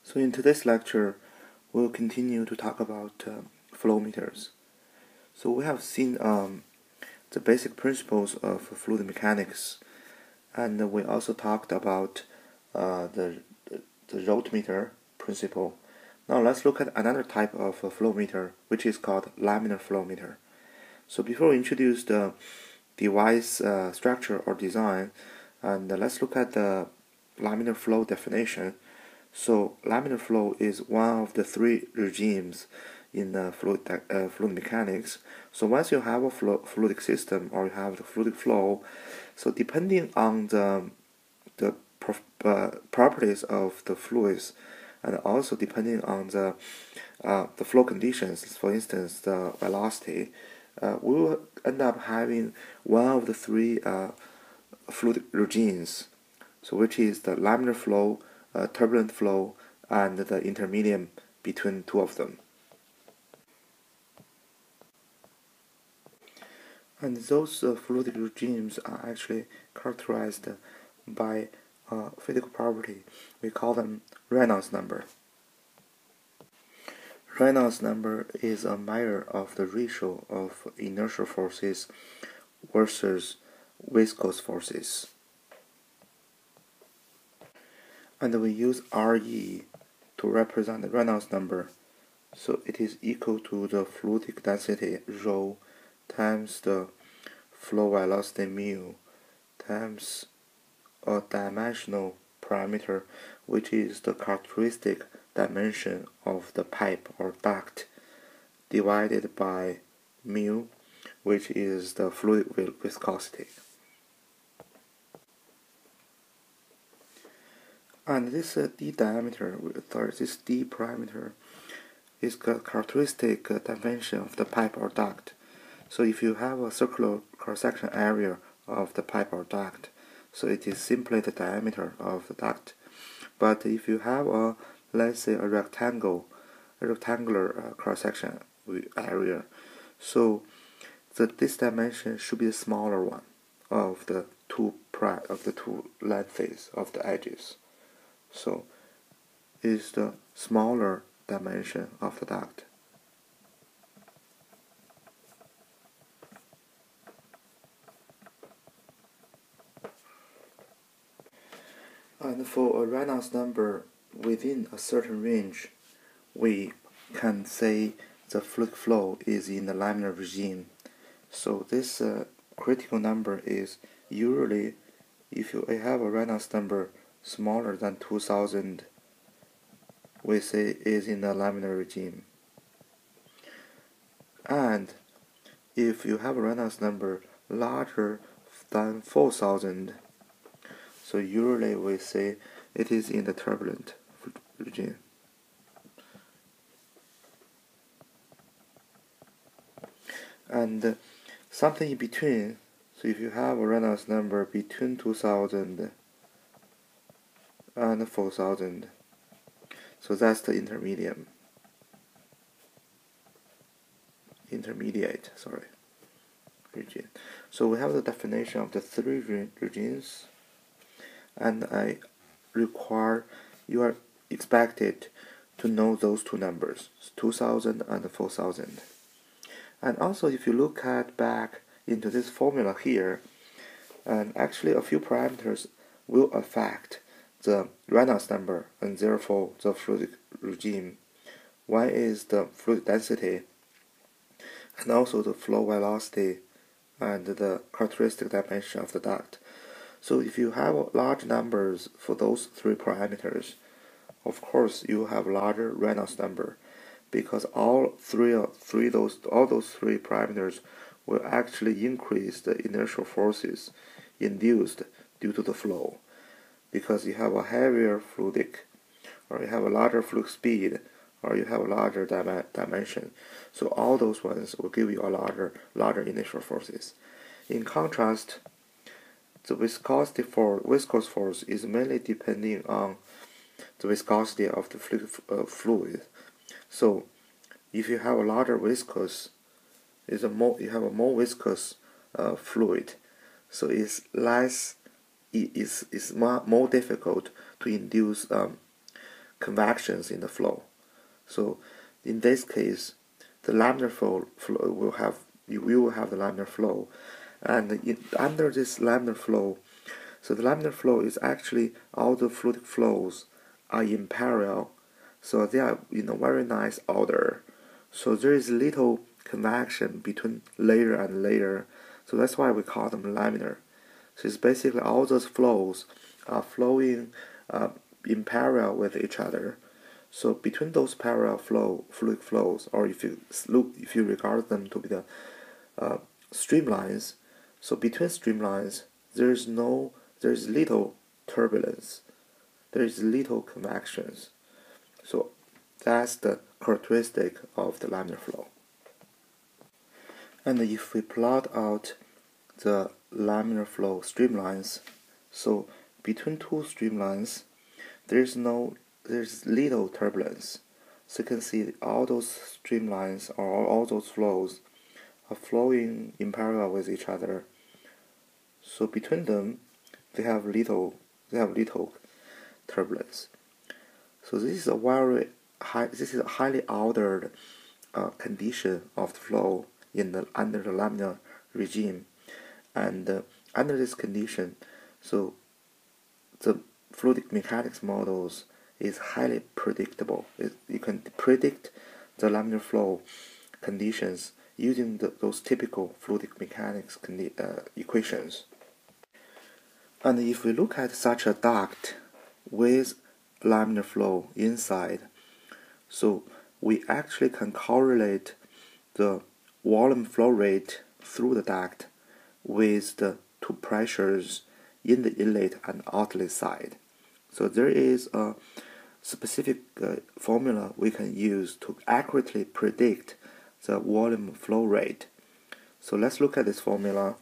So in today's lecture, we'll continue to talk about flow meters. So we have seen the basic principles of fluid mechanics, and we also talked about the rote meter principle. Now let's look at another type of flow meter, which is called laminar flow meter. So before we introduce the device structure or design, and let's look at the laminar flow definition. So laminar flow is one of the three regimes in fluid mechanics. So once you have a fluidic system or you have the fluidic flow, so depending on the properties of the fluids, and also depending on the flow conditions, for instance the velocity, we will end up having one of the three fluid regimes, so which is the laminar flow, turbulent flow, and the intermediate between two of them. And those fluid regimes are actually characterized by a physical property. We call them Reynolds number. Reynolds number is a measure of the ratio of inertial forces versus viscous forces. And we use Re to represent the Reynolds number. So it is equal to the fluidic density ρ times the flow velocity mu times a dimensional parameter, which is the characteristic dimension of the pipe or duct, divided by mu, which is the fluid viscosity. And this d diameter, this d parameter, is the characteristic dimension of the pipe or duct. So if you have a circular cross-section area of the pipe or duct, so it is simply the diameter of the duct. But if you have let's say a rectangular cross-section area, so this dimension should be the smaller one of the two lengths of the edges. So is the smaller dimension of the duct. And for a Reynolds number within a certain range, we can say the fluid flow is in the laminar regime. So this critical number is usually, if you have a Reynolds number smaller than 2000, we say is in the laminar regime. And if you have a Reynolds number larger than 4000, so usually we say it is in the turbulent regime. And something in between, so if you have a Reynolds number between 2000 and 4000, so that's the intermediate region. So we have the definition of the three regions, and you are expected to know those two numbers, 2000 and 4000. And also if you look back into this formula here, and actually a few parameters will affect the Reynolds number and therefore the fluid regime. One is the fluid density, and also the flow velocity and the characteristic dimension of the duct. So if you have large numbers for those three parameters, of course you have larger Reynolds number, because all those three parameters will actually increase the inertial forces induced due to the flow, because you have a heavier fluidic, or you have a larger fluid speed, or you have a larger dimension. So all those ones will give you a larger initial forces. In contrast, the viscous force is mainly depending on the viscosity of the fluid. So if you have a larger viscous, you have a more viscous fluid, so it's more difficult to induce convections in the flow. So in this case, the laminar flow will have, you will have the laminar flow, and under this laminar flow, so the laminar flow is actually all the fluidic flows are in parallel, so they are in a very nice order. So there is little convection between layer and layer, so that's why we call them laminar. So it's basically all those flows are flowing in parallel with each other. So between those parallel fluid flows, or if you regard them to be the streamlines, so between streamlines there is little turbulence, there is little convections. So that's the characteristic of the laminar flow. And if we plot out the laminar flow streamlines, so between two streamlines there's little turbulence. So you can see all those streamlines or all those flows are flowing in parallel with each other. So between them they have little turbulence. So this is a highly ordered condition of the flow under the laminar regime, and under this condition, so the fluidic mechanics models is highly predictable. You can predict the laminar flow conditions using those typical fluidic mechanics equations. And if we look at such a duct with laminar flow inside, so we actually can correlate the volume flow rate through the duct with the two pressures in the inlet and outlet side. So there is a specific formula we can use to accurately predict the volume flow rate. So let's look at this formula.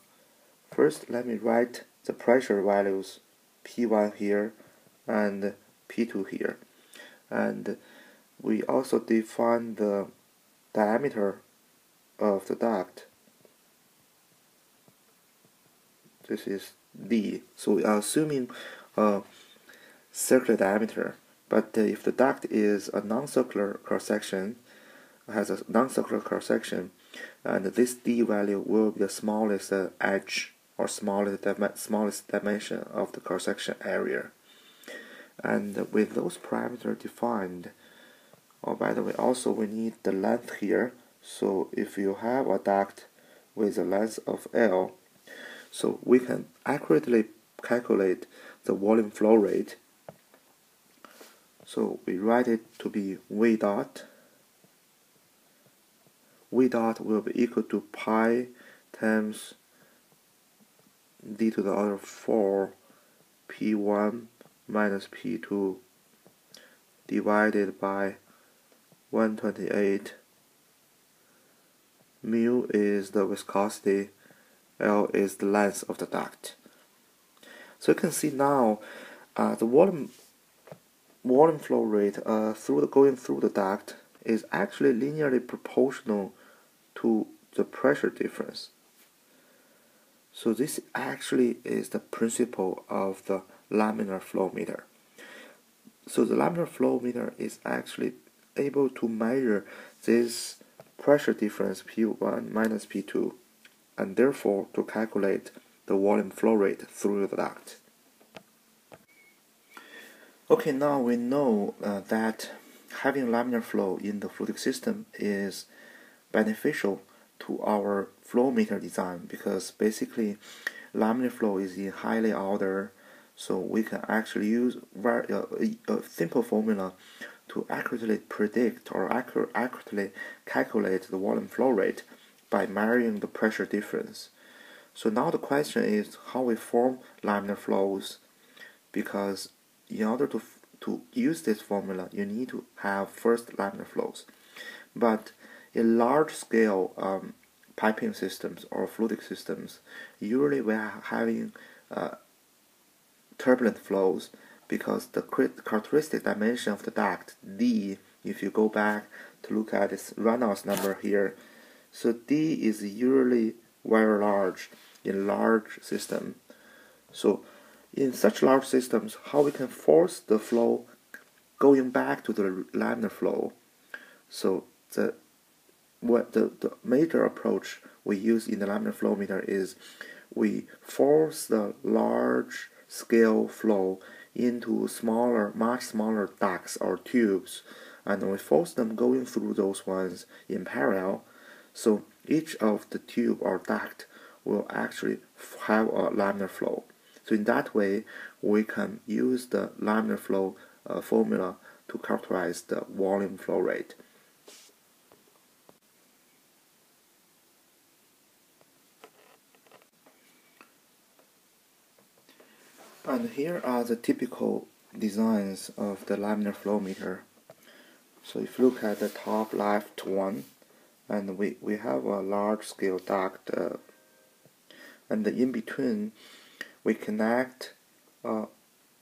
First, let me write the pressure values, P1 here and P2 here. And we also define the diameter of the duct. This is D. So we are assuming a circular diameter. But if the duct is a non-circular cross-section, has a non-circular cross-section, and this D value will be the smallest edge or smallest dimension of the cross-section area. And with those parameters defined, by the way, also we need the length here. So if you have a duct with a length of L, so we can accurately calculate the volume flow rate. So we write it to be V dot. V dot will be equal to pi times d to the power 4 P1 minus P2 divided by 128. Mu is the viscosity, L is the length of the duct. So you can see now the volume flow rate going through the duct is actually linearly proportional to the pressure difference. So this actually is the principle of the laminar flow meter. So the laminar flow meter is actually able to measure this pressure difference P1 minus P2, and therefore to calculate the volume flow rate through the duct. Okay, now we know that having laminar flow in the fluidic system is beneficial to our flow meter design, because basically laminar flow is in highly order, so we can actually use a simple formula to accurately predict or accurately calculate the volume flow rate by measuring the pressure difference. So now the question is how we form laminar flows, because in order to use this formula you need to have first laminar flows. But in large scale piping systems or fluidic systems, usually we are having turbulent flows, because the characteristic dimension of the duct, D, if you go back to look at this Reynolds number here, so D is usually very large in large systems. So in such large systems, how we can force the flow going back to the laminar flow. So the major approach we use in the laminar flow meter is we force the large scale flow into much smaller ducts or tubes, and we force them going through those ones in parallel. So each of the tube or duct will actually have a laminar flow. So in that way, we can use the laminar flow formula to characterize the volume flow rate. And here are the typical designs of the laminar flow meter. So if you look at the top left one, and we have a large scale duct, and in between we connect a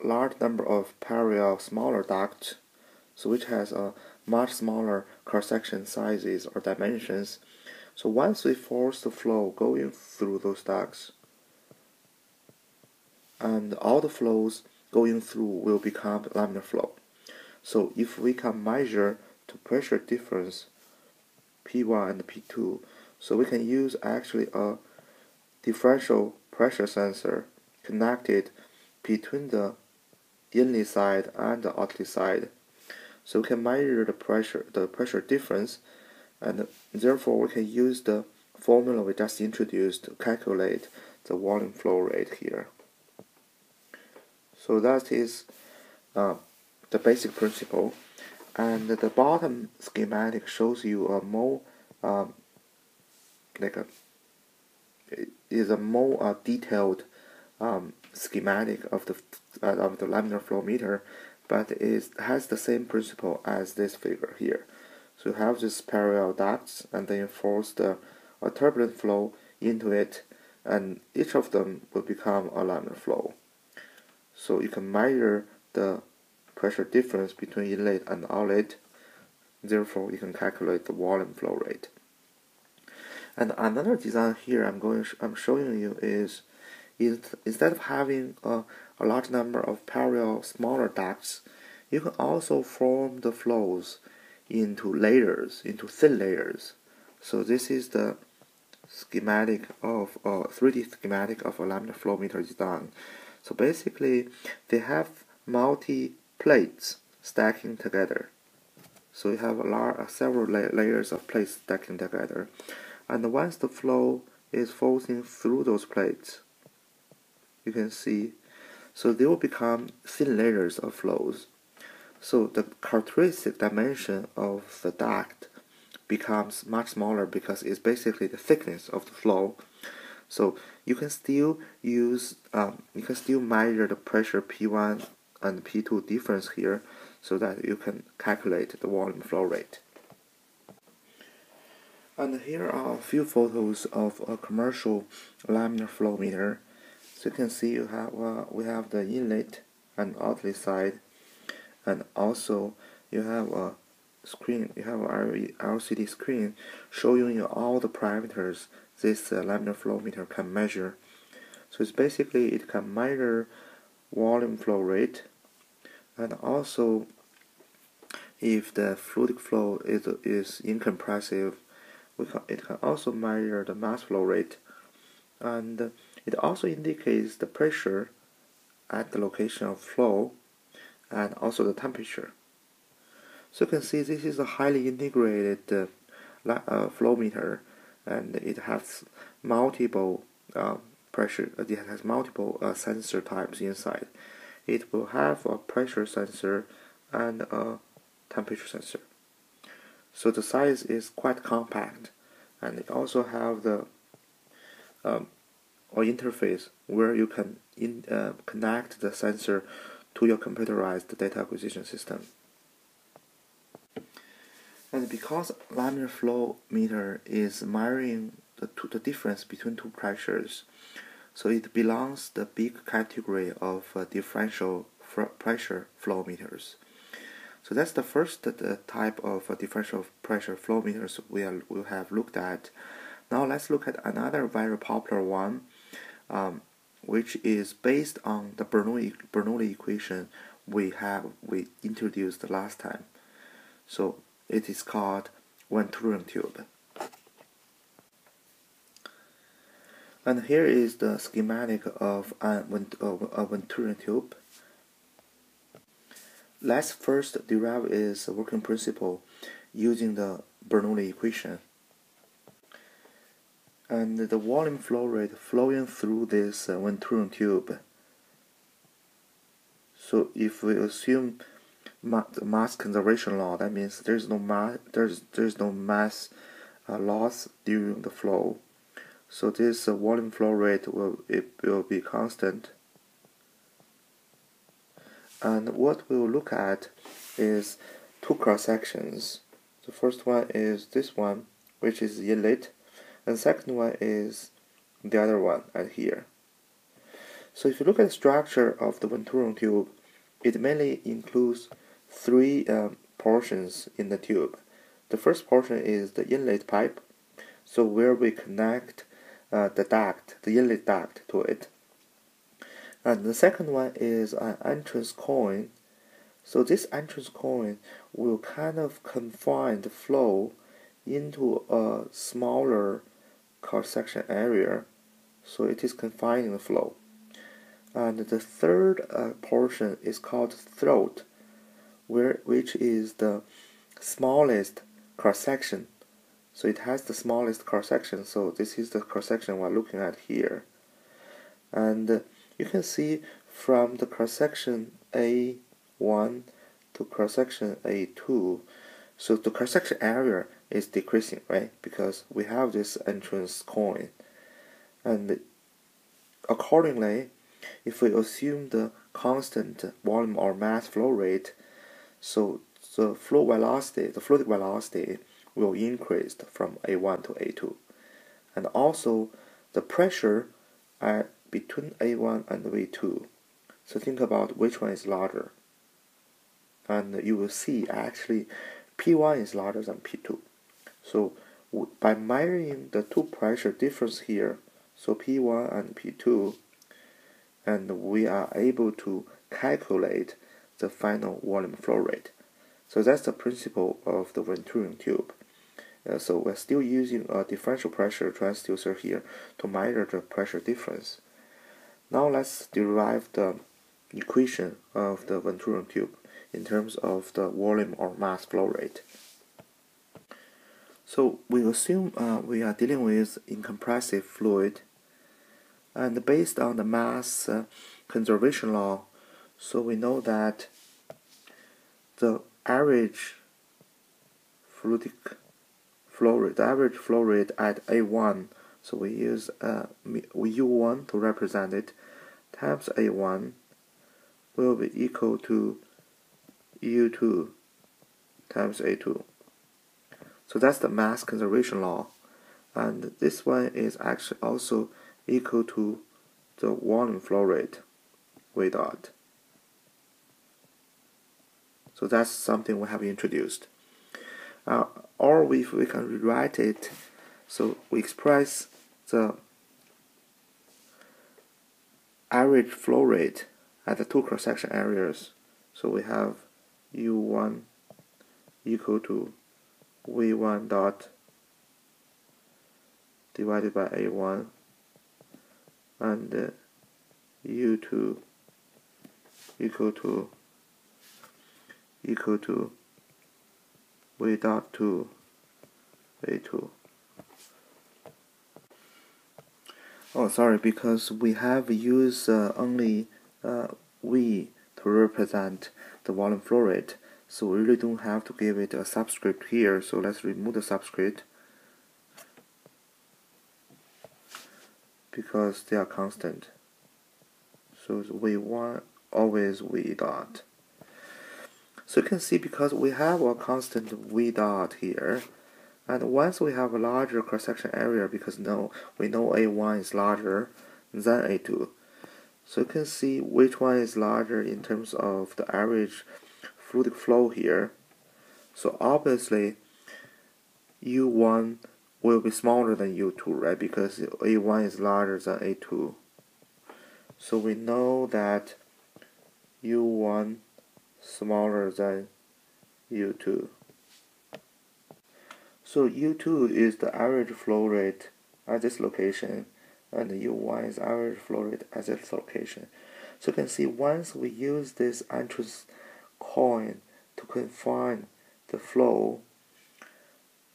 large number of parallel smaller ducts, so which has a much smaller cross-section sizes or dimensions. So once we force the flow going through those ducts, and all the flows going through will become laminar flow. So if we can measure the pressure difference P1 and P2, so we can use actually a differential pressure sensor connected between the inlet side and the outlet side. So we can measure the pressure difference, and therefore we can use the formula we just introduced to calculate the volume flow rate here. So that is the basic principle, and the bottom schematic shows you a more detailed schematic of the laminar flow meter, but it has the same principle as this figure here. So you have this parallel ducts, and then you force a turbulent flow into it, and each of them will become a laminar flow. So you can measure the pressure difference between inlet and outlet. Therefore, you can calculate the volume flow rate. And another design here I'm showing you is instead of having a large number of parallel smaller ducts, you can also form the flows into layers, into thin layers. So this is the schematic of 3D schematic of a laminar flow meter design. So basically, they have multi plates stacking together. So you have several layers of plates stacking together, and once the flow is forcing through those plates, you can see, so they will become thin layers of flows. So the characteristic dimension of the duct becomes much smaller because it's basically the thickness of the flow. So you can still measure the pressure P1 and P2 difference here, so that you can calculate the volume flow rate. And here are a few photos of a commercial laminar flow meter. So you can see we have the inlet and outlet side, and also you have a screen, you have an LCD screen showing you all the parameters this laminar flow meter can measure. So it's basically, it can measure volume flow rate, and also if the fluidic flow is incompressive, it can also measure the mass flow rate, and it also indicates the pressure at the location of flow and also the temperature. So you can see this is a highly integrated flow meter, and it has multiple sensor types inside. It will have a pressure sensor and a temperature sensor. So the size is quite compact, and it also have the interface where you can connect the sensor to your computerized data acquisition system. And because laminar flow meter is measuring the difference between two pressures, so it belongs the big category of differential pressure flow meters. So that's the first type of differential pressure flow meters we have looked at. Now let's look at another very popular one, which is based on the Bernoulli equation we introduced last time. So it is called Venturion tube. And here is the schematic of a Venturion tube. Let's first derive its working principle using the Bernoulli equation. And the volume flow rate flowing through this Venturion tube. So if we assume the mass conservation law, that means there's no mass loss during the flow. So this volume flow rate will be constant. And what we'll look at is two cross sections. The first one is this one, which is the inlet, and the second one is the other one at here. So if you look at the structure of the Venturion tube, it mainly includes three portions in the tube. The first portion is the inlet pipe, so where we connect the inlet duct to it. And the second one is an entrance coin. So this entrance coin will kind of confine the flow into a smaller cross-section area, so it is confining the flow. And the third portion is called throat, which is the smallest cross-section. So it has the smallest cross-section, so this is the cross-section we're looking at here. And you can see from the cross-section A1 to cross-section A2, so the cross-section area is decreasing, right? Because we have this entrance coin. And accordingly, if we assume the constant volume or mass flow rate, so the fluid velocity will increase from A1 to A2. And also the pressure between A1 and V2. So think about which one is larger. And you will see actually P1 is larger than P2. So by measuring the two pressure difference here, so P1 and P2, and we are able to calculate the final volume flow rate. So that's the principle of the Venturion tube. So we're still using a differential pressure transducer here to measure the pressure difference. Now let's derive the equation of the Venturion tube in terms of the volume or mass flow rate. So we assume we are dealing with incompressive fluid, and based on the mass conservation law, so we know that the average fluidic flow rate, at A1, so we use U1 to represent it, times A1 will be equal to U2 times A2. So that's the mass conservation law, and this one is actually also equal to the volume flow rate, V dot. So that's something we have introduced. Or if we can rewrite it, so we express the average flow rate at the two cross-section areas. So we have U1 equal to V1 dot divided by A1, and U2 equal to V dot to A2. Oh, sorry, because we have used only V to represent the volume flow rate, so we really don't have to give it a subscript here. So let's remove the subscript because they are constant. So it's V1 always V dot. So you can see, because we have a constant V dot here, and once we have a larger cross-section area, because we know A1 is larger than A2, so you can see which one is larger in terms of the average fluidic flow here. So obviously U1 will be smaller than U2, right? Because A1 is larger than A2. So we know that U1 smaller than U2. So U2 is the average flow rate at this location, and U1 is average flow rate at this location. So you can see once we use this entrance coin to confine the flow,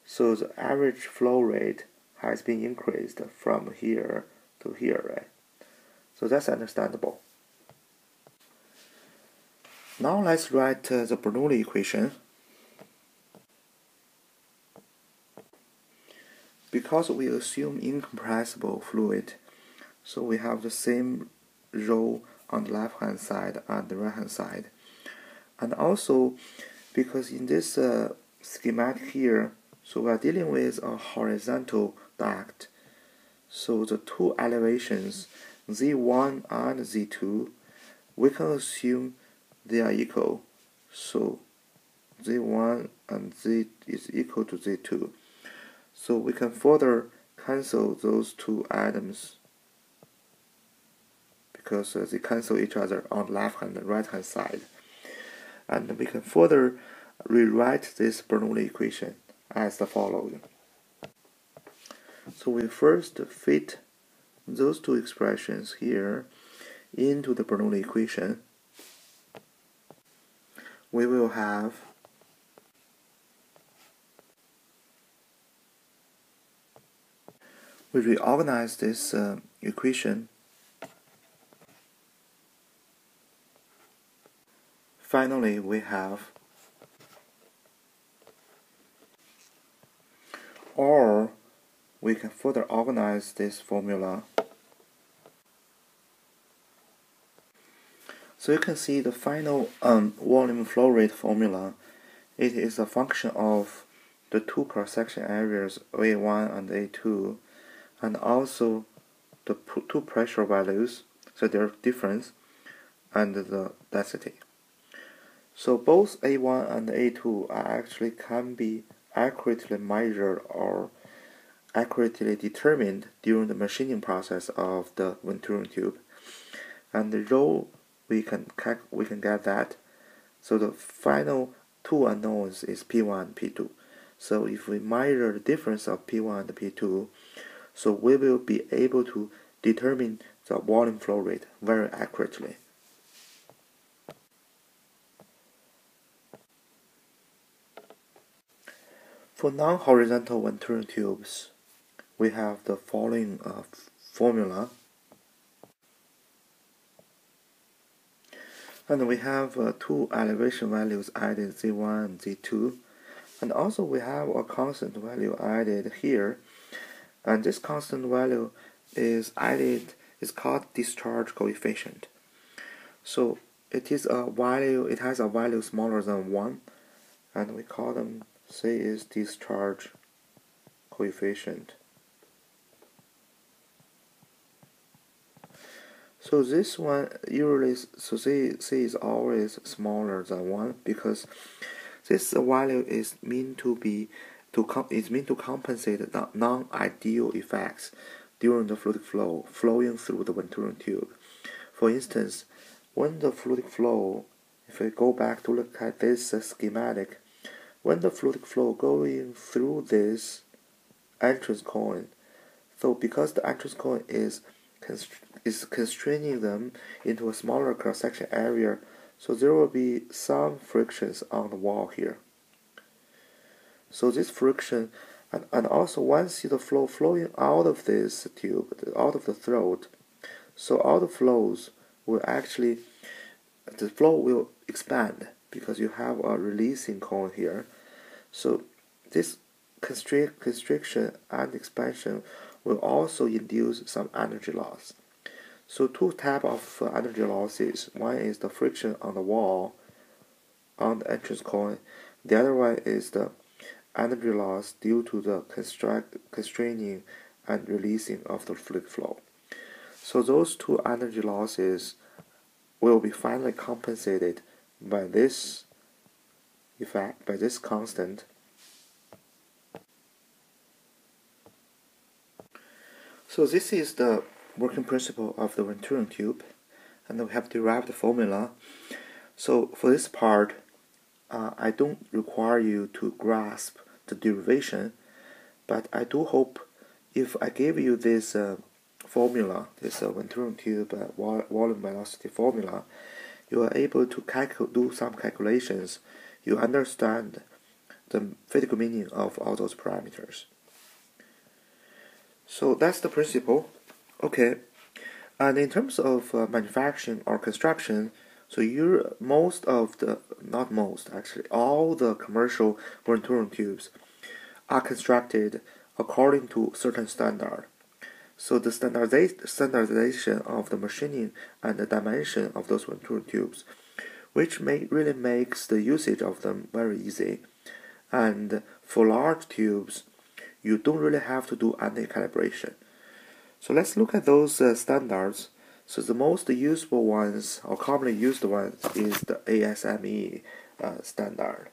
so the average flow rate has been increased from here to here, right? So that's understandable. Now let's write the Bernoulli equation. Because we assume incompressible fluid, so we have the same rho on the left hand side and the right hand side. And also, because in this schematic here, so we are dealing with a horizontal duct. So the two elevations, Z1 and Z2, we can assume they are equal. So Z1 and Z is equal to Z2. So we can further cancel those two items because they cancel each other on the left hand and right hand side. And we can further rewrite this Bernoulli equation as the following. So we first fit those two expressions here into the Bernoulli equation. We will have we reorganize this equation. Finally, we have, or we can further organize this formula. So you can see the final volume flow rate formula. It is a function of the two cross-section areas A1 and A2, and also the two pressure values, so their difference, and the density. So both A1 and A2 actually can be accurately measured or accurately determined during the machining process of the Venturi tube. And the rho, we can get that. So the final two unknowns is P1 and P2. So if we measure the difference of P1 and P2, so we will be able to determine the volume flow rate very accurately. For non-horizontal Venturi tubes, we have the following formula. And we have two elevation values added, Z1 and Z2. And also we have a constant value added here. And this constant value is added, is called discharge coefficient. So it is a value, it has a value smaller than 1. And we call them, say, is discharge coefficient. So this one usually, so C is always smaller than 1 because this value is meant to compensate the non-ideal effects during the fluid flow flowing through the Venturi tube. For instance, when the fluid flow, if we go back to look at this schematic, when the fluid flow going through this entrance coin, so because the entrance coin is constraining them into a smaller cross-section area, so there will be some frictions on the wall here. So this friction, and also once the flow flowing out of this tube, out of the throat, so all the flows will actually, the flow will expand because you have a releasing cone here. So this constriction and expansion will also induce some energy loss. So two types of energy losses. One is the friction on the wall on the entrance coin. The other one is the energy loss due to the constraining and releasing of the fluid flow. So those two energy losses will be finally compensated by this effect, by this constant. So this is the working principle of the Venturi tube, and we have derived the formula. So for this part, I don't require you to grasp the derivation, but I do hope if I give you this formula, this Venturi tube volume velocity formula, you are able to do some calculations. You understand the physical meaning of all those parameters. So that's the principle. Okay. And in terms of manufacturing or construction, so all the commercial Venturi tubes are constructed according to certain standard. So the standardization of the machining and the dimension of those Venturi tubes, which really makes the usage of them very easy. And for large tubes, you don't really have to do any calibration. So let's look at those standards. So the most useful ones, or commonly used ones, is the ASME standard.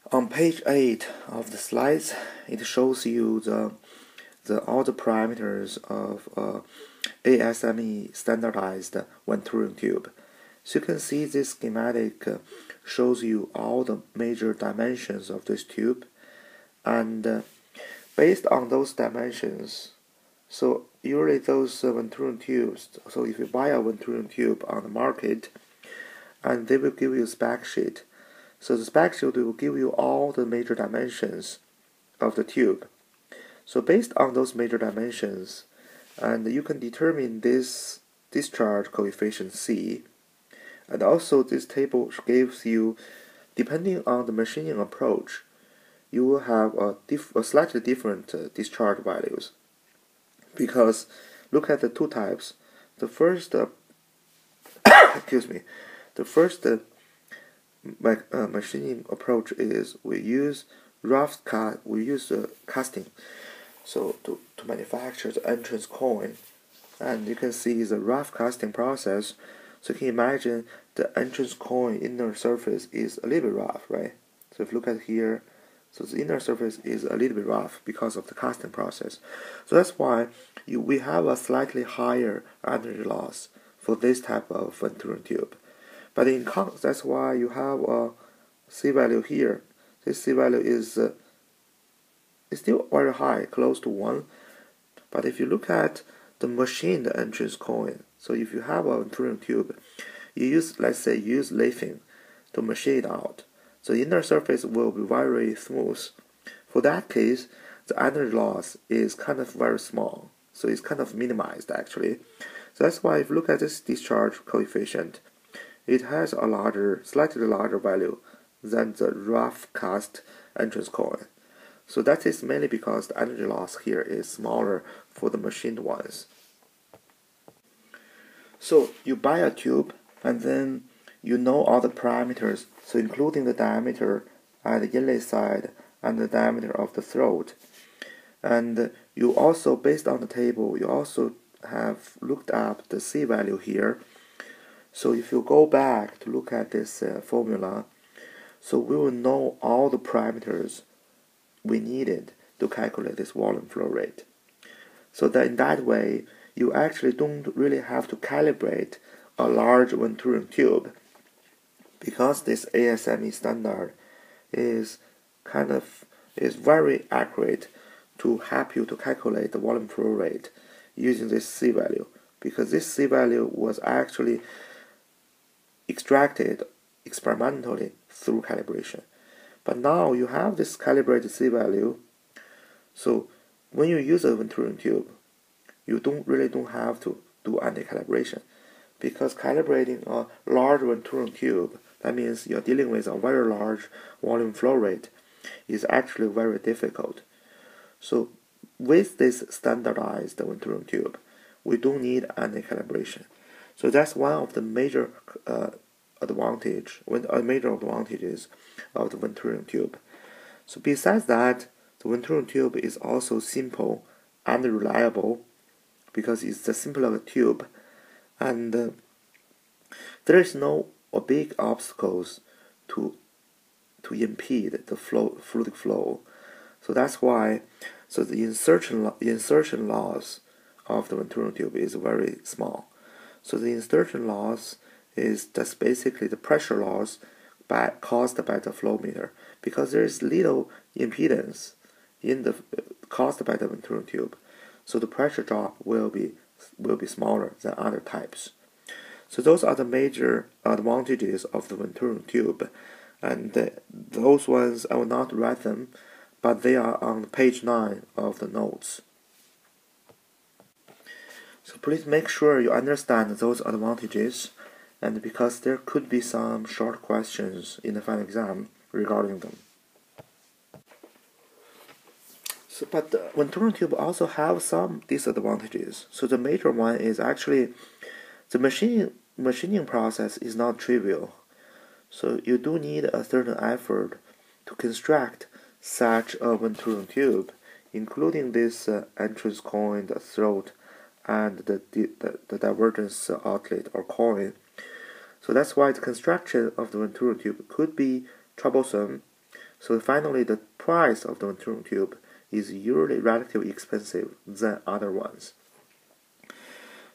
On page 8 of the slides, it shows you all the parameters of ASME standardized Venturi tube. So you can see this schematic shows you all the major dimensions of this tube, and based on those dimensions, so usually those Venturi tubes, so if you buy a Venturi tube on the market, and they will give you a spec sheet. So the spec sheet will give you all the major dimensions of the tube. So based on those major dimensions, and you can determine this discharge coefficient C, and also this table gives you, depending on the machining approach, you will have a slightly different discharge values. Because look at the two types. The first, the first machining approach is we use casting, so to manufacture the entrance coin, and you can see the rough casting process. So you can imagine the entrance coin inner surface is a little bit rough, right? So if you look at here, so the inner surface is a little bit rough because of the casting process. So that's why we have a slightly higher energy loss for this type of Venturi tube. But that's why you have a C value here. This C value is still very high, close to 1. But if you look at the machined entrance coin, so if you have a Venturi tube, let's say use lathing to machine it out. So the inner surface will be very smooth. For that case, the energy loss is kind of very small. So it's kind of minimized actually. So that's why if you look at this discharge coefficient, it has a slightly larger value than the rough cast entrance coin. So that is mainly because the energy loss here is smaller for the machined ones. So you buy a tube, and then you know all the parameters, so including the diameter at the inlet side and the diameter of the throat. And you also, based on the table, you also have looked up the C value here. So if you go back to look at this formula, so we will know all the parameters we needed to calculate this volume flow rate. So that in that way, you actually don't really have to calibrate a large Venturi tube, because this ASME standard is very accurate to help you to calculate the volume flow rate using this C value, because this C value was actually extracted experimentally through calibration. But now you have this calibrated C value, so when you use a Venturi tube, you don't have to do any calibration, because calibrating a large Venturi tube, that means you're dealing with a very large volume flow rate, is actually very difficult. So with this standardized Venturi tube, we don't need any calibration. So that's one of the major advantages of the Venturi tube. So besides that, the Venturi tube is also simple and reliable, because it's the simpler tube, and there is no big obstacles to impede the fluid flow. So that's why the insertion loss of the Venturi tube is very small. So the insertion loss is just basically the pressure loss caused by the flow meter, because there is little impedance in the caused by the Venturi tube, so the pressure drop will be smaller than other types. So those are the major advantages of the Venturi tube, and those ones I will not write them, but they are on page 9 of the notes. So please make sure you understand those advantages, and because there could be some short questions in the final exam regarding them. So, but the Venturi tube also have some disadvantages. So the major one is actually the machining process is not trivial. So you do need a certain effort to construct such a Venturi tube, including this entrance coin, the throat, and the divergence outlet or coin. So that's why the construction of the Venturi tube could be troublesome. So finally, the price of the Venturi tube is usually relatively expensive than other ones.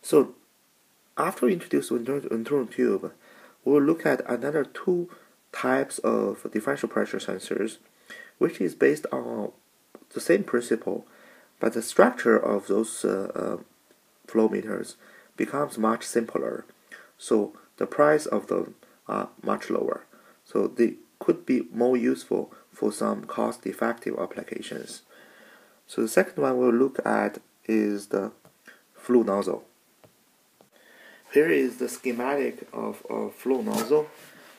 So after we introduce the Venturi tube, we will look at another two types of differential pressure sensors, which is based on the same principle, but the structure of those flow meters becomes much simpler. So the price of them are much lower. So they could be more useful for some cost-effective applications. So the second one we'll look at is the flow nozzle. Here is the schematic of a flow nozzle.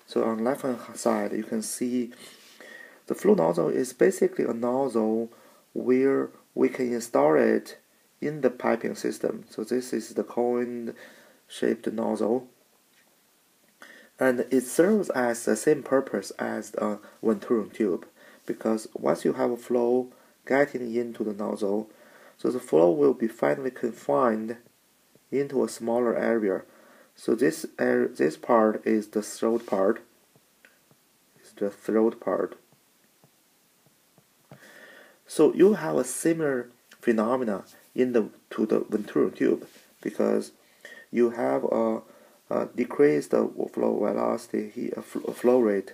So on the left-hand side, you can see the flow nozzle is basically a nozzle where we can install it in the piping system. So this is the cone-shaped nozzle, and it serves as the same purpose as a Venturi tube, because once you have a flow getting into the nozzle, so the flow will be finally confined into a smaller area. So this part is the throat part. So you have a similar phenomena to the Venturi tube, because you have a decreased flow velocity, flow rate,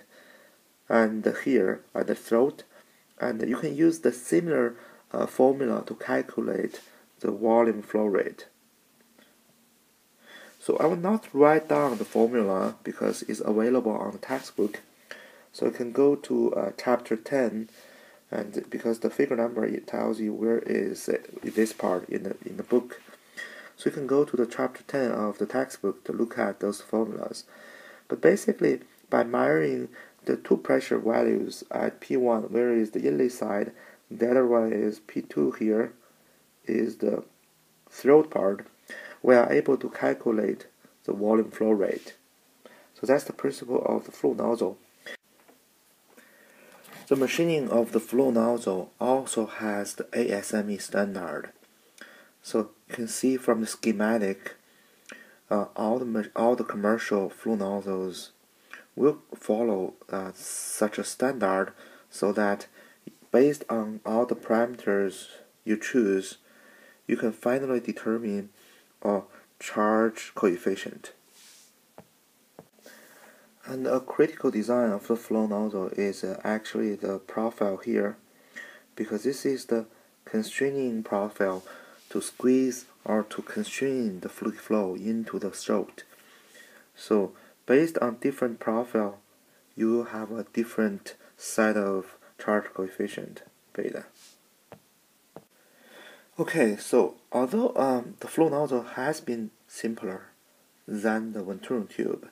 and here at the throat, and you can use the similar formula to calculate the volume flow rate. So I will not write down the formula because it's available on the textbook. So you can go to chapter 10, and because the figure number, it tells you where is this part in the book. So you can go to the chapter 10 of the textbook to look at those formulas. But basically, by measuring the two pressure values at P1, where is the inlet side, the other one is P2 here, is the throat part, we are able to calculate the volume flow rate. So that's the principle of the flow nozzle. The machining of the flow nozzle also has the ASME standard. So you can see from the schematic, all the commercial flow nozzles will follow such a standard, so that based on all the parameters you choose, you can finally determine a charge coefficient. And a critical design of the flow nozzle is actually the profile here, because this is the constraining profile to squeeze or to constrain the fluid flow into the throat. So based on different profile, you will have a different set of charge coefficient beta. Okay, so although the flow nozzle has been simpler than the Venturi tube,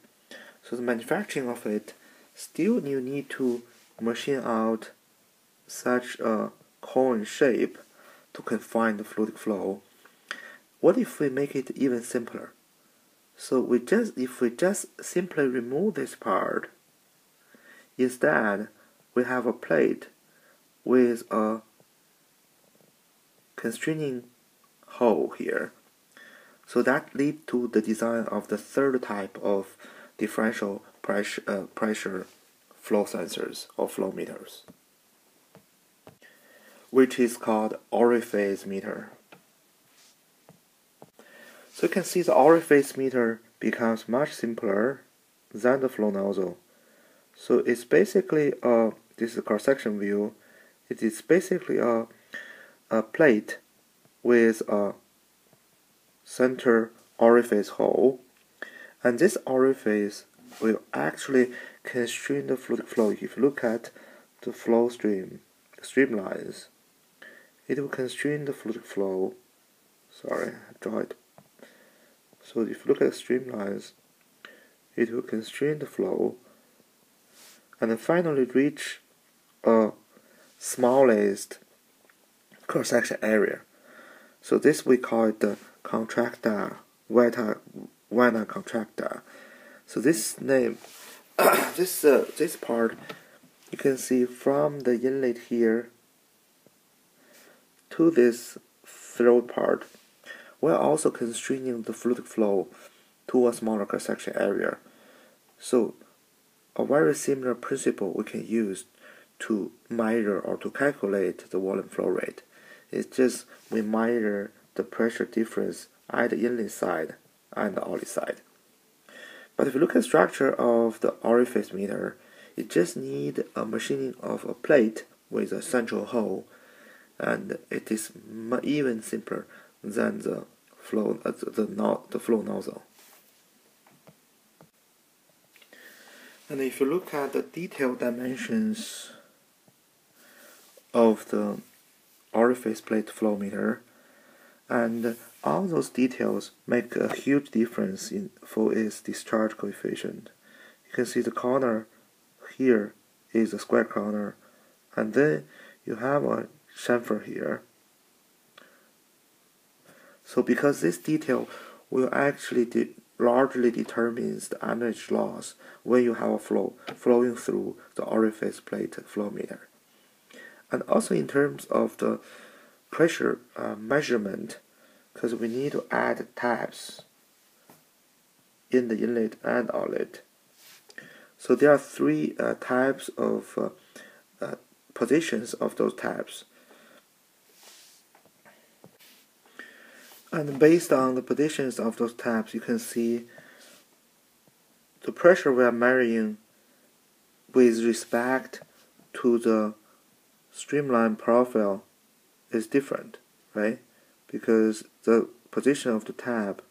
so the manufacturing of it, still you need to machine out such a cone shape to confine the fluid flow. What if we make it even simpler? So if we just simply remove this part, instead we have a plate with a constraining hole here. So that leads to the design of the third type of differential pressure flow sensors or flow meters, which is called orifice meter. So you can see the orifice meter becomes much simpler than the flow nozzle. So it's basically this is a cross-section view. It is basically a plate with a center orifice hole, and this orifice will actually constrain the fluid flow. If you look at the flow streamlines, it will constrain the fluid flow. Sorry, I draw it. So if you look at the streamlines, it will constrain the flow and then finally reach a smallest cross-section area. So this we call it the contractile, vena contractile. So this name, this part, you can see from the inlet here to this throat part, we're also constraining the fluid flow to a smaller cross-section area. So a very similar principle we can use to measure or to calculate the volume flow rate. It's just we measure the pressure difference at the inlet side and the outlet side. But if you look at the structure of the orifice meter, it just needs a machining of a plate with a central hole, and it is even simpler than the flow nozzle. And if you look at the detailed dimensions of the orifice plate flow meter, and all those details make a huge difference for its discharge coefficient. You can see the corner here is a square corner, and then you have a chamfer here. So because this detail will actually largely determines the energy loss when you have a flow flowing through the orifice plate flow meter. And also in terms of the pressure measurement, because we need to add tabs in the inlet and outlet. So there are three types of positions of those tabs. And based on the positions of those tabs, you can see the pressure we are measuring with respect to the streamline profile is different, right? Because the position of the tab,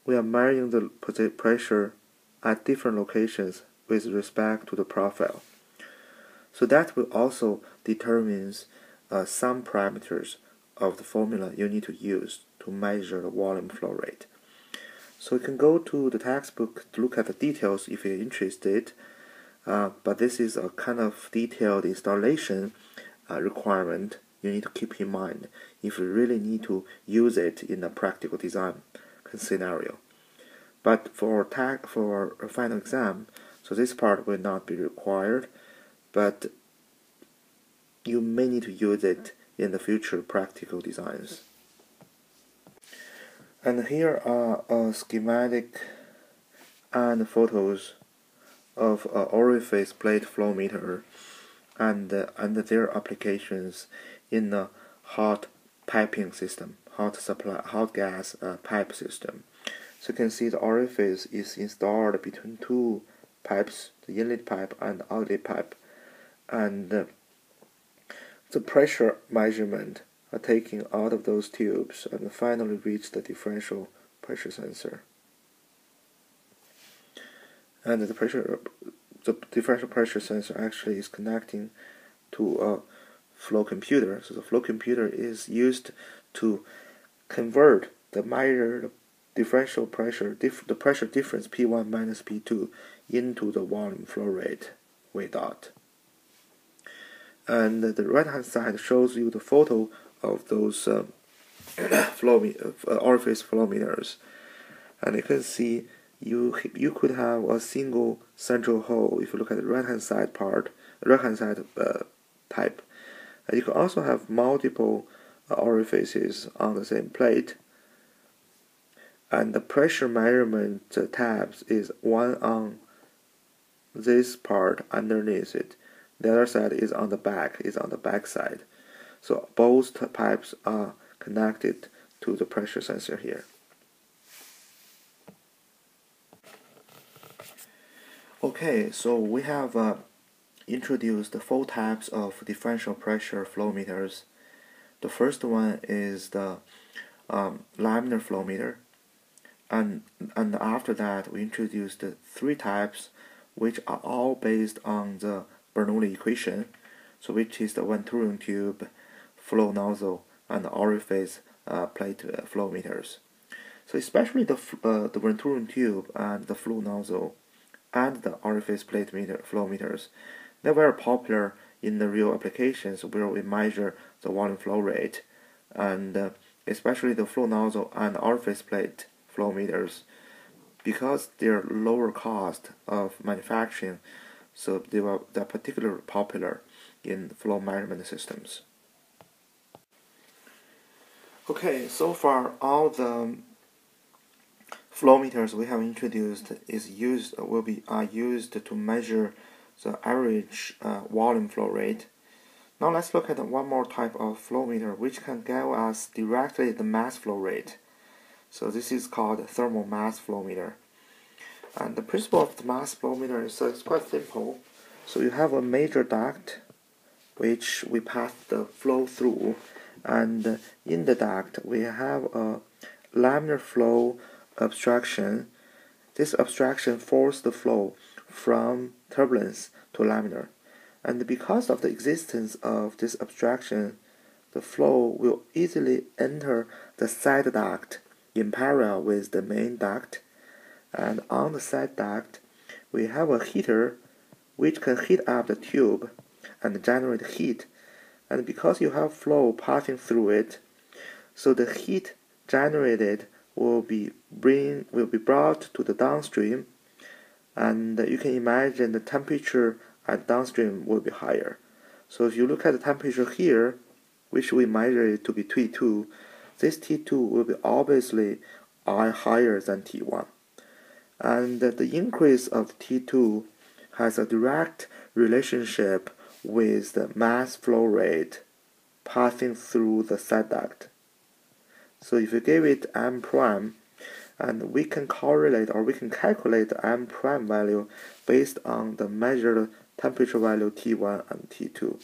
we are measuring the pressure at different locations with respect to the profile. So that will also determines some parameters of the formula you need to use to measure the volume flow rate. So you can go to the textbook to look at the details if you're interested, but this is a kind of detailed installation requirement you need to keep in mind if you really need to use it in a practical design scenario. But for a final exam, so this part will not be required, but you may need to use it in the future practical designs. And here are a schematic and photos of an orifice plate flow meter and their applications in a hot piping system, hot gas pipe system. So you can see the orifice is installed between two pipes, the inlet pipe and outlet pipe, and the pressure measurement are taken out of those tubes and finally reach the differential pressure sensor. And the differential pressure sensor actually is connecting to a flow computer. So the flow computer is used to convert the measured differential pressure, the pressure difference P1 minus P2 into the volume flow rate V dot. And the right hand side shows you the photo of those orifice flow meters, and you can see you could have a single central hole if you look at the right hand side type. And you can also have multiple orifices on the same plate, and the pressure measurement tabs is one on this part underneath it. The other side is on the back side. So both pipes are connected to the pressure sensor here. Okay, so we have introduced the 4 types of differential pressure flow meters. The first one is the laminar flow meter, and after that we introduced the 3 types, which are all based on the Bernoulli equation, so which is the Venturi tube, flow nozzle, and the orifice plate flow meters. So especially the Venturi tube and the flow nozzle and the orifice plate flow meters, they're very popular in the real applications where we measure the volume flow rate, and especially the flow nozzle and orifice plate flow meters, because they're lower cost of manufacturing, so they're particularly popular in flow measurement systems. Okay, so far all the flow meters we have introduced are used to measure the average volume flow rate. Now let's look at one more type of flow meter which can give us directly the mass flow rate. So this is called thermal mass flow meter. And the principle of the mass flow meter is it's quite simple. So you have a major duct which we pass the flow through, and in the duct we have a laminar flow obstruction. This obstruction forces the flow from turbulence to laminar, and because of the existence of this obstruction, the flow will easily enter the side duct in parallel with the main duct, and on the side duct we have a heater which can heat up the tube and generate heat, and because you have flow passing through it, so the heat generated will be brought to the downstream, and you can imagine the temperature at downstream will be higher. So if you look at the temperature here, which we measure it to be T2, this T2 will be obviously higher than T1, and the increase of T2 has a direct relationship with the mass flow rate passing through the side duct. So if you give it M prime, and we can correlate or we can calculate the M prime value based on the measured temperature value T1 and T2.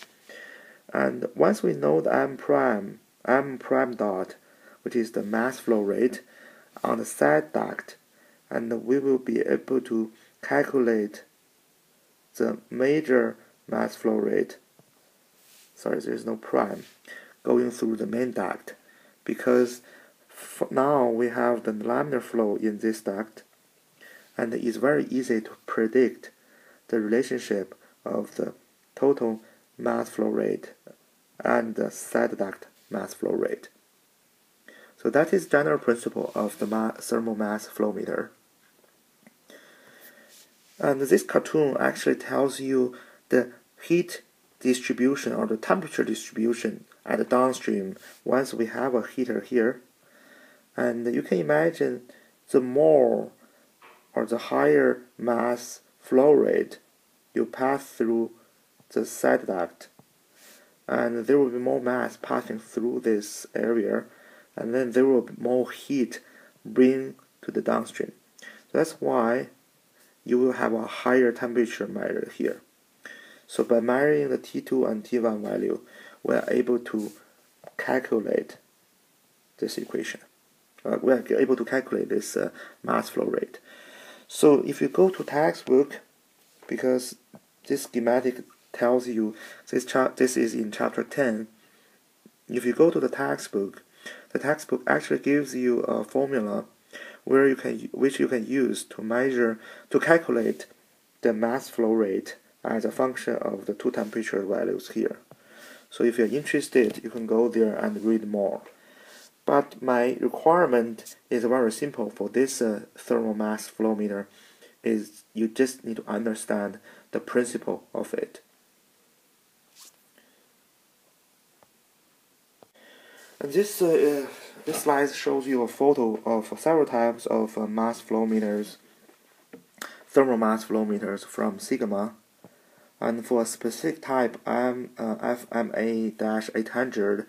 And once we know the M prime dot, which is the mass flow rate on the side duct, and we will be able to calculate the major mass flow rate, sorry, there is no prime, going through the main duct, because now we have the laminar flow in this duct, and it's very easy to predict the relationship of the total mass flow rate and the side duct mass flow rate. So that is general principle of the thermal mass flow meter. And this cartoon actually tells you the heat distribution or the temperature distribution at the downstream once we have a heater here. And you can imagine the more or the higher mass flow rate you pass through the side duct, and there will be more mass passing through this area, and then there will be more heat bring to the downstream. That's why you will have a higher temperature measured here. So by measuring the T2 and T1 value, we are able to calculate this equation. We are able to calculate this mass flow rate. So if you go to textbook, because this schematic tells you this is in chapter 10. If you go to the textbook actually gives you a formula which you can use to calculate the mass flow rate as a function of the 2 temperature values here. So if you're interested, you can go there and read more. But my requirement is very simple for this thermal mass flow meter, is you just need to understand the principle of it. And this slide shows you a photo of several types of mass flow meters, thermal mass flow meters from Sigma. And for a specific type FMA-800,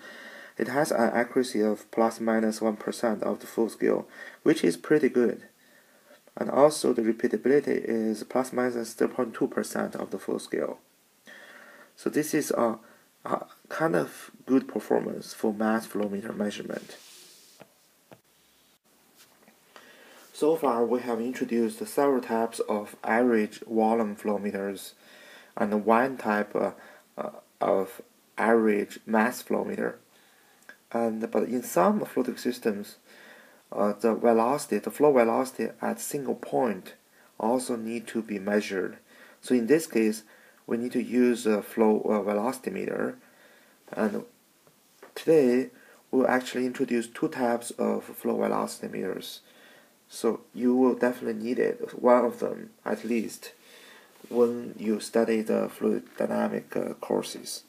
it has an accuracy of ±1% of the full scale, which is pretty good. and also the repeatability is plus minus 0.2% of the full scale. So this is a kind of good performance for mass flow meter measurement. So far, we have introduced several types of average volume flow meters and one type of average mass flow meter. But in some fluidic systems, the flow velocity at single point also need to be measured. So in this case, we need to use a flow velocity meter. And today, we'll actually introduce two types of flow velocity meters. So you will definitely need it, one of them at least, when you study the fluid dynamic courses.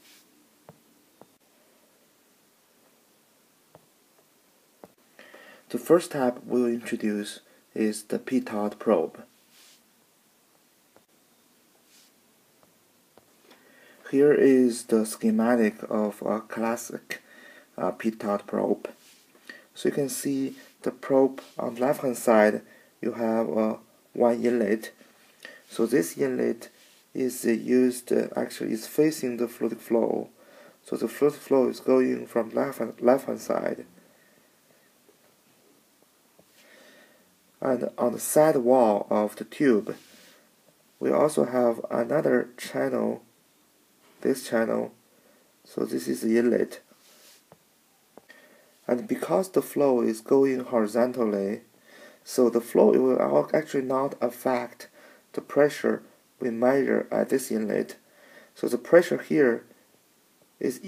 The first type we'll introduce is the pitot probe. Here is the schematic of a classic pitot probe. So you can see the probe on the left hand side, you have one inlet. So this inlet is actually is facing the fluidic flow. So the fluid flow is going from left hand side. And on the side wall of the tube, we also have another channel, this channel. So this is the inlet. And because the flow is going horizontally, so the flow will actually not affect the pressure we measure at this inlet. So the pressure here is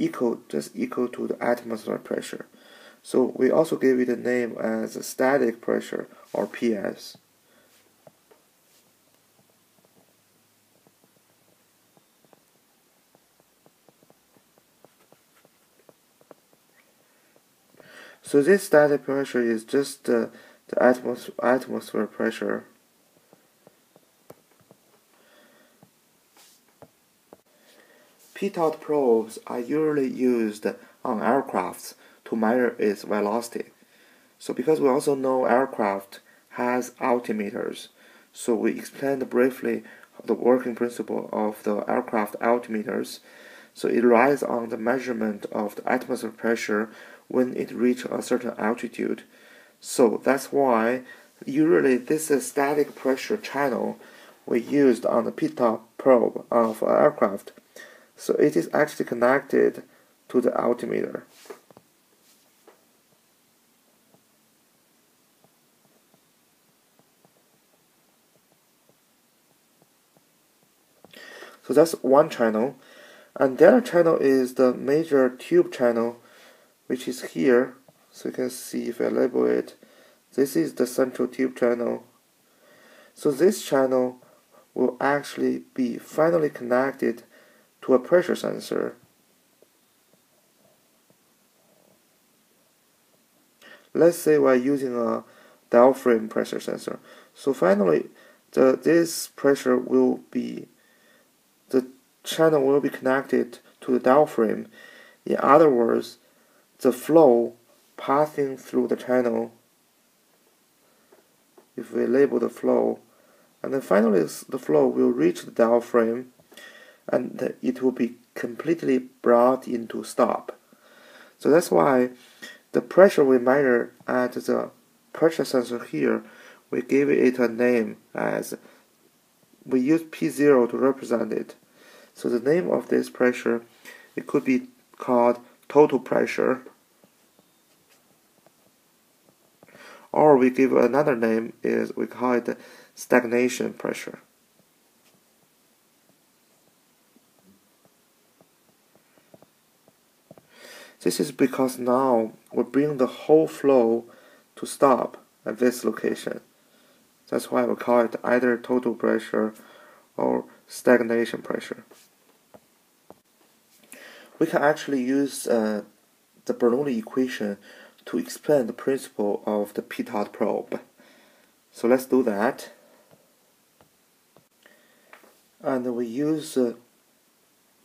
just equal to the atmospheric pressure. So we also give it a name as static pressure, or PS. So this static pressure is just the atmosphere pressure. Pitot probes are usually used on aircrafts to measure its velocity. So because we also know aircraft has altimeters, so we explained briefly the working principle of the aircraft altimeters. So it relies on the measurement of the atmospheric pressure when it reaches a certain altitude. So that's why usually this static pressure channel we used on the pitot probe of an aircraft. So it is actually connected to the altimeter. So that's one channel. And the other channel is the major tube channel, which is here. So you can see if I label it, this is the central tube channel. So this channel will actually be finally connected to a pressure sensor. Let's say we're using a diaphragm pressure sensor. So finally, this pressure will be, the channel will be connected to the diaphragm. In other words, the flow passing through the channel, if we label the flow, and then finally the flow will reach the diaphragm and it will be completely brought into stop. So that's why the pressure we measure at the pressure sensor here, we give it a name as, we use P0 to represent it. So the name of this pressure, it could be called total pressure, or we give another name, is we call it stagnation pressure. This is because now we bring the whole flow to stop at this location. That's why we call it either total pressure or stagnation pressure. We can actually use the Bernoulli equation to explain the principle of the pitot probe. So let's do that. And we use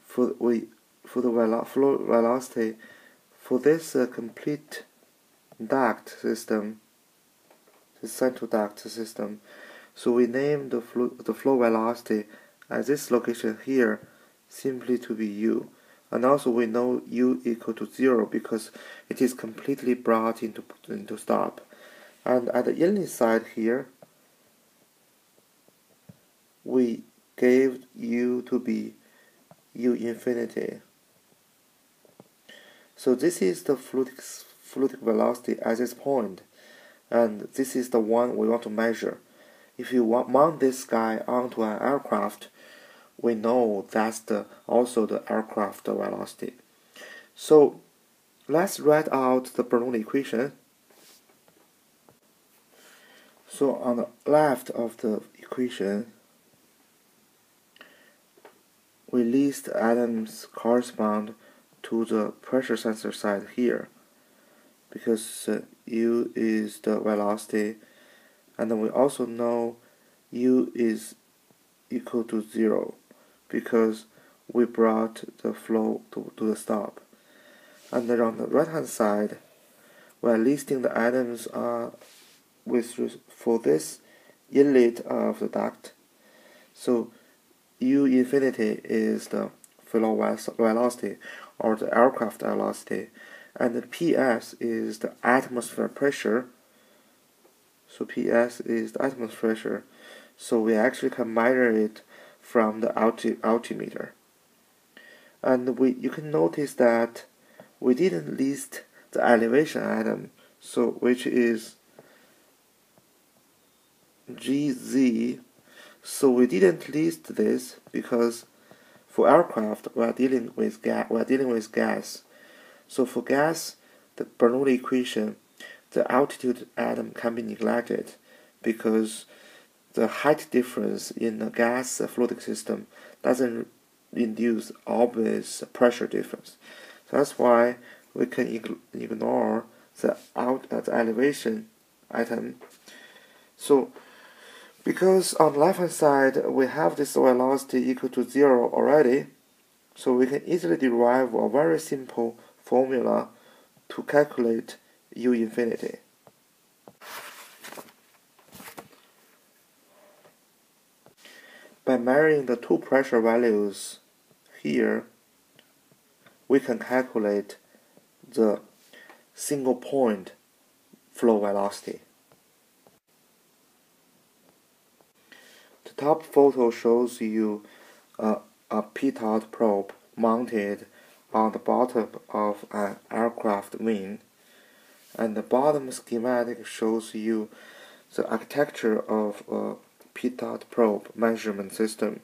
for the flow velocity for this complete duct system, the central duct system. So we name the flow velocity at this location here simply to be u. And also we know u equal to 0 because it is completely brought into stop. And at the inlet side here, we gave u to be u infinity. So this is the fluidic velocity at this point, and this is the one we want to measure. If you mount this guy onto an aircraft, we know that's also the aircraft velocity. So let's write out the Bernoulli equation. So on the left of the equation, we list atoms correspond to the pressure sensor side here, because u is the velocity, and then we also know u is equal to 0 because we brought the flow to the stop. And then on the right hand side, we are listing the atoms for this inlet of the duct. So u infinity is the flow velocity or the aircraft velocity, and the PS is the atmosphere pressure. So PS is the atmosphere pressure. So we actually can measure it from the altimeter. And you can notice that we didn't list the elevation atom, so which is GZ. So we didn't list this because for aircraft we are dealing with gas. So for gas, the Bernoulli equation, the altitude atom can be neglected because the height difference in a gas fluidic system doesn't induce obvious pressure difference. So that's why we can ignore the elevation atom. So because on the left hand side we have this velocity equal to 0 already, so we can easily derive a very simple formula to calculate u infinity. By measuring the two pressure values here, we can calculate the single point flow velocity. The top photo shows you a pitot probe mounted on the bottom of an aircraft wing, and the bottom schematic shows you the architecture of a pitot probe measurement system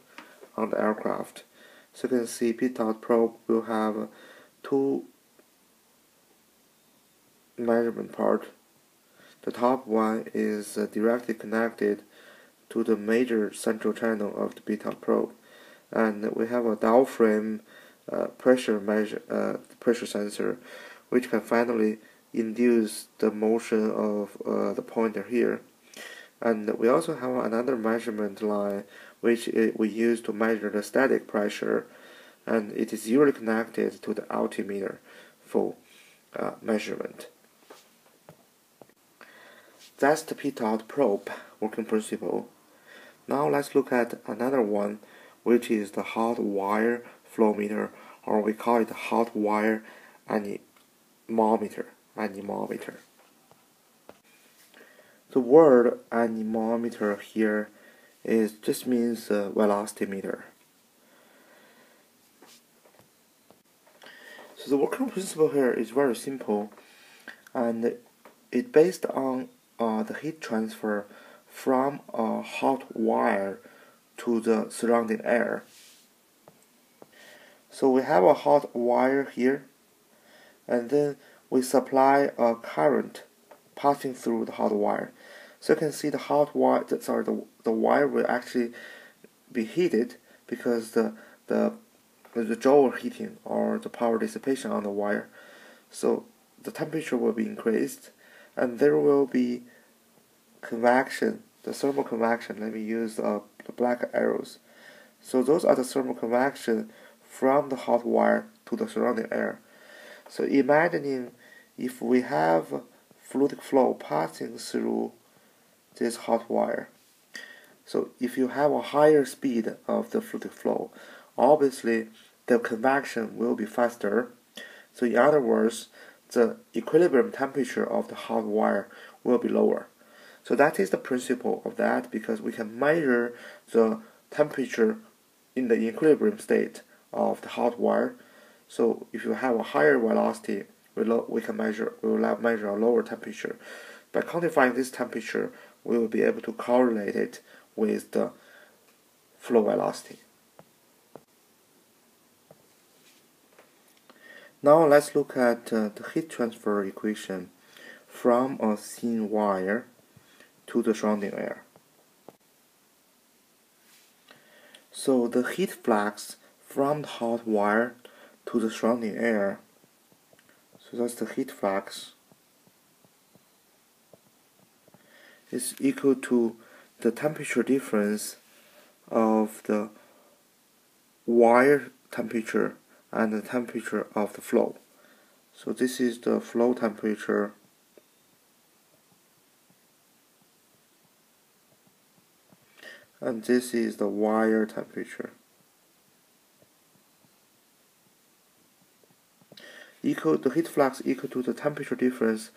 on the aircraft. So you can see pitot probe will have two measurement parts. The top one is directly connected to the major central channel of the pitot probe, and we have a diaphragm pressure sensor, which can finally induce the motion of the pointer here. And we also have another measurement line which we use to measure the static pressure, and it is usually connected to the altimeter for measurement. That's the pitot probe working principle. Now let's look at another one, which is the hot wire flow meter, or we call it hot wire anemometer. The word anemometer here just means velocity meter. So the working principle here is very simple, and it's based on the heat transfer from a hot wire to the surrounding air. So we have a hot wire here, and then we supply a current passing through the hot wire. So you can see the hot wire, the wire will actually be heated because the Joule heating or the power dissipation on the wire. So the temperature will be increased, and there will be convection, the thermal convection. Let me use the black arrows. So those are the thermal convection from the hot wire to the surrounding air. So imagining if we have fluidic flow passing through this hot wire, So if you have a higher speed of the fluid flow, obviously the convection will be faster. So in other words, the equilibrium temperature of the hot wire will be lower. So that is the principle of that, because we can measure the temperature in the equilibrium state of the hot wire. So if you have a higher velocity, we will measure a lower temperature. By quantifying this temperature, we will be able to correlate it with the flow velocity. Now let's look at the heat transfer equation from a thin wire to the surrounding air. So the heat flux from the hot wire to the surrounding air, so that's the heat flux, is equal to the temperature difference of the wire temperature and the temperature of the flow. So this is the flow temperature, and this is the wire temperature. The heat flux equal to the temperature difference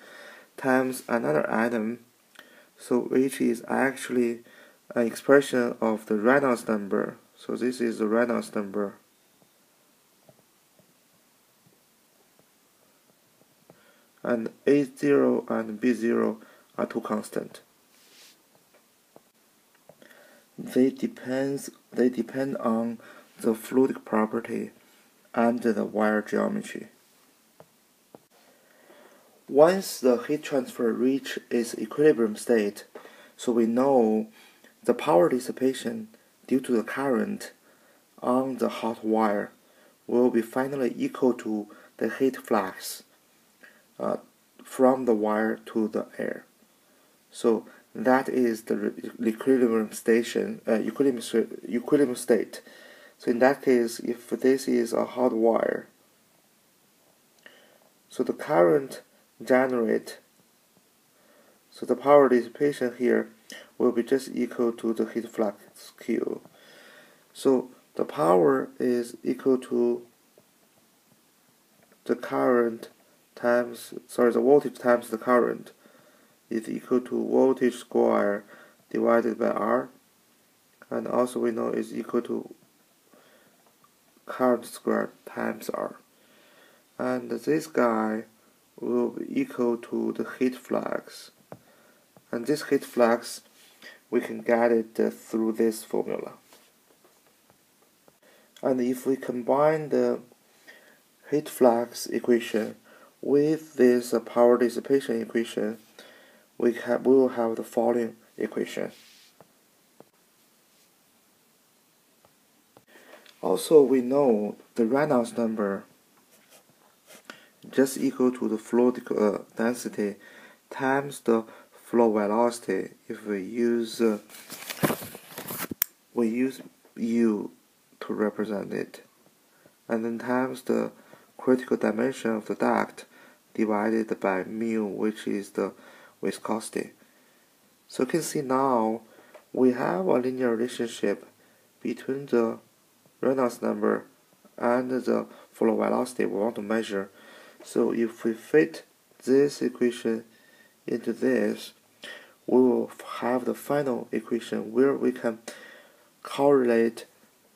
times another item, so which is actually an expression of the Reynolds number. So this is the Reynolds number. And A0 and B0 are two constant. They depend on the fluidic property and the wire geometry. Once the heat transfer reaches its equilibrium state, so we know the power dissipation due to the current on the hot wire will be finally equal to the heat flux from the wire to the air. So that is the equilibrium state. So in that case, if this is a hot wire, so the current generate, so the power dissipation here will be just equal to the heat flux Q. So the power is equal to the current times, the voltage times the current is equal to voltage square divided by R, and also we know is equal to current square times R. And this guy will be equal to the heat flux, and this heat flux we can get it through this formula. And if we combine the heat flux equation with this power dissipation equation, we will have the following equation. Also, we know the Reynolds number just equal to the fluid density times the flow velocity. If we use U to represent it, and then times the critical dimension of the duct divided by mu, which is the viscosity. So you can see now we have a linear relationship between the Reynolds number and the flow velocity we want to measure. So if we fit this equation into this, we will have the final equation where we can correlate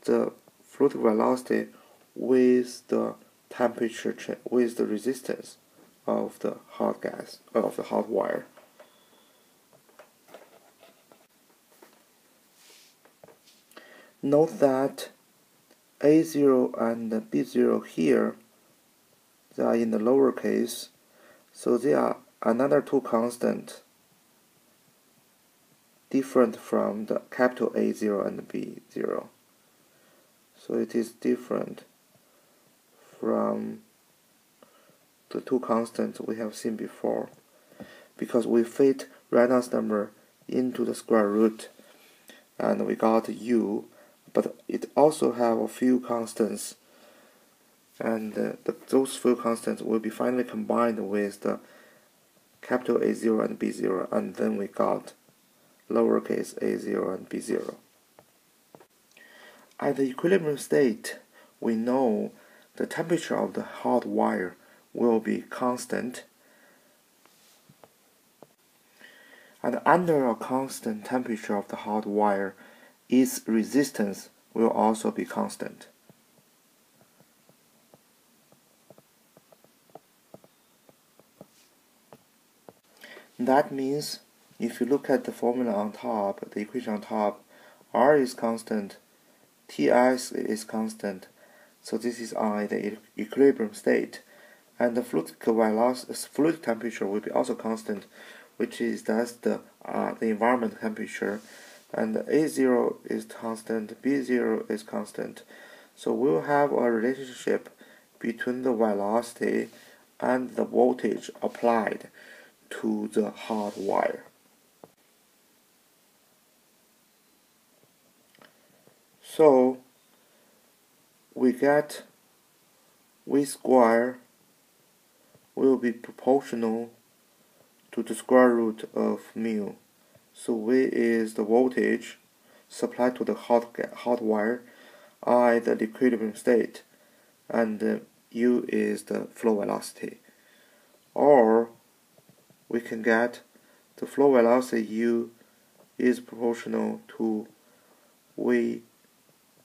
the fluid velocity with the temperature change, with the resistance of the hot wire. Note that A0 and B0 here, they are in the lower case, so they are another two constants different from the capital A0 and B0. So it is different from the two constants we have seen before, because we fit Reynolds number into the square root and we got U, but it also have a few constants, and those few constants will be finally combined with the capital A0 and B0, and then we got lowercase a0 and b0. At the equilibrium state, we know the temperature of the hot wire will be constant, and under a constant temperature of the hot wire, its resistance will also be constant. That means if you look at the formula on top, the equation on top, R is constant, Ts is constant, so this is on the equilibrium state, and the fluid temperature will be also constant, which is that's the environment temperature, and A0 is constant, B0 is constant. So we will have a relationship between the velocity and the voltage applied to the hot wire. So we get V square will be proportional to the square root of mu. So V is the voltage supplied to the hot wire at the equilibrium state, and U is the flow velocity. Or we can get the flow velocity U is proportional to V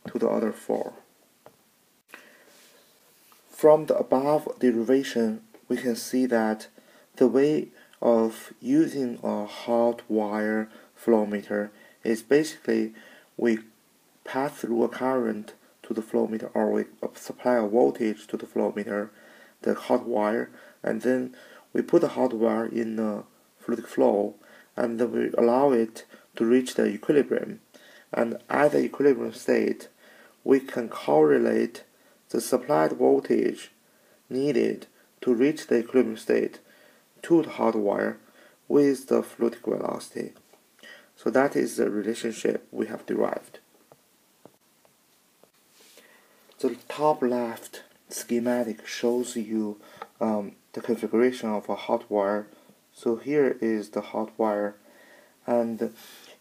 to the other 4. From the above derivation, we can see that the way of using a hot wire flow meter is basically we pass through a current to the flow meter, or we supply a voltage to the flow meter, the hot wire, and then we put the hot wire in a fluid flow, and then we allow it to reach the equilibrium. And at the equilibrium state, we can correlate the supplied voltage needed to reach the equilibrium state to the hot wire with the fluid velocity. So that is the relationship we have derived. The top left schematic shows you the configuration of a hot wire. So here is the hot wire, and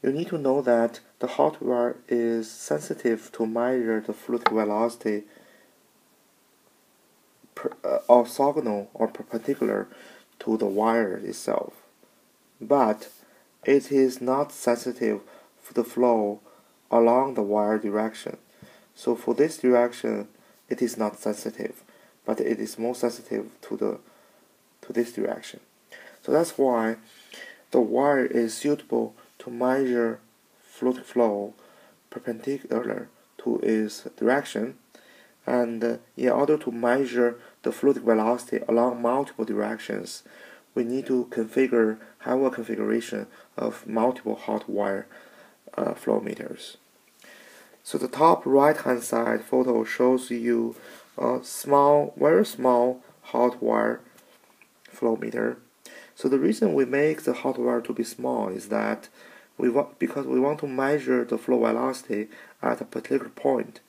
you need to know that the hot wire is sensitive to measure the fluid velocity orthogonal or perpendicular to the wire itself, but it is not sensitive for the flow along the wire direction. So for this direction, it is not sensitive, but it is more sensitive to this direction. So that's why the wire is suitable to measure fluid flow perpendicular to its direction, and in order to measure the fluid velocity along multiple directions, we need to have a configuration of multiple hot wire flow meters. So the top right hand side photo shows you a very small hot wire flow meter. So the reason we make the hot wire to be small is that because we want to measure the flow velocity at a particular point.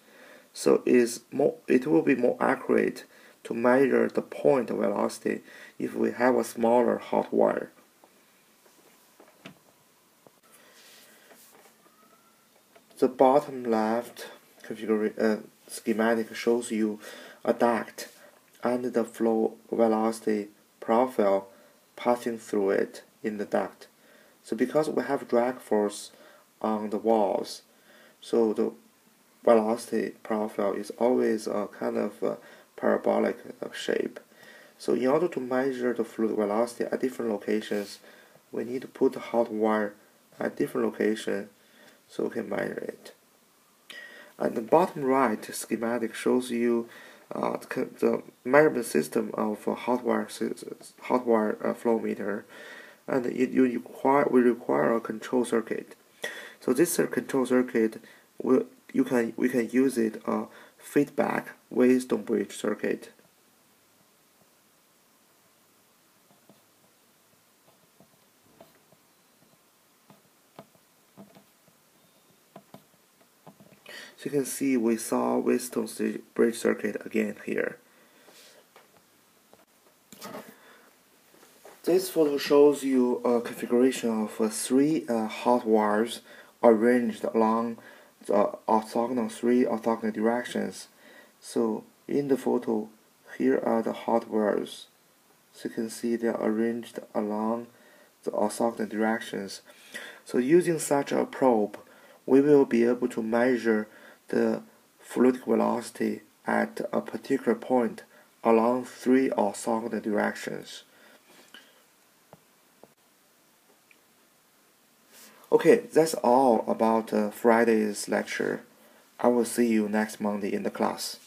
So it will be more accurate to measure the point velocity if we have a smaller hot wire. The bottom left schematic shows you a duct and the flow velocity profile passing through it in the duct. So because we have drag force on the walls, so the velocity profile is always a kind of a parabolic shape. So in order to measure the fluid velocity at different locations, we need to put the hot wire at different locations so we can measure it. And the bottom right schematic shows you the measurement system of a hot wire flow meter, and we require a control circuit. So this control circuit we can use it a feedback Wheatstone bridge circuit. So you can see we saw Wheatstone bridge circuit again here. This photo shows you a configuration of three hot wires arranged along the three orthogonal directions. So in the photo, here are the hot wires. So you can see they are arranged along the orthogonal directions. So using such a probe, we will be able to measure the fluidic velocity at a particular point along three orthogonal directions. Okay, that's all about Friday's lecture. I will see you next Monday in the class.